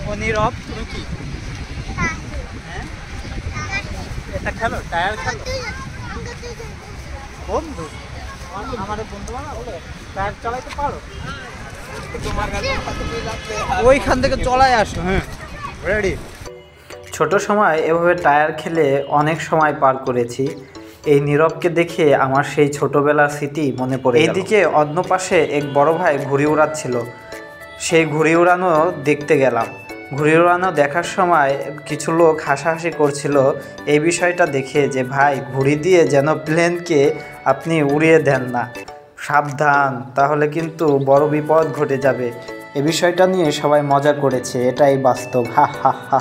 ও নীরব, তুমি কি হ্যাঁ এটা খেলো, টায়ার খেলো? বন্ধু? আমার বন্ধু বানাবো? টায়ার চালাইতে পারো? ওইখান থেকে চলাই আসো। হ্যাঁ, রেডি। ছোট সময় এভাবে টায়ার খেলে অনেক সময় পার করেছি। এই নীরবকে দেখে আমার সেই ছোটবেলার স্মৃতি মনে পড়ে। এইদিকে অন্য পাশে এক বড় ভাই ঘুড়ি উড়াচ্ছিল। সেই ঘুড়ি উড়ানো দেখতে গেলাম। ঘুড়ি উড়ানো দেখার সময় কিছু লোক হাসাহাসি করছিল এই বিষয়টা দেখে, যে ভাই ঘুড়ি দিয়ে যেন প্লেনকে আপনি উড়িয়ে দেন না, সাবধান, তাহলে কিন্তু বড় বিপদ ঘটে যাবে। এ বিষয়টা নিয়ে সবাই মজা করেছে, এটাই বাস্তব। হা হা হা।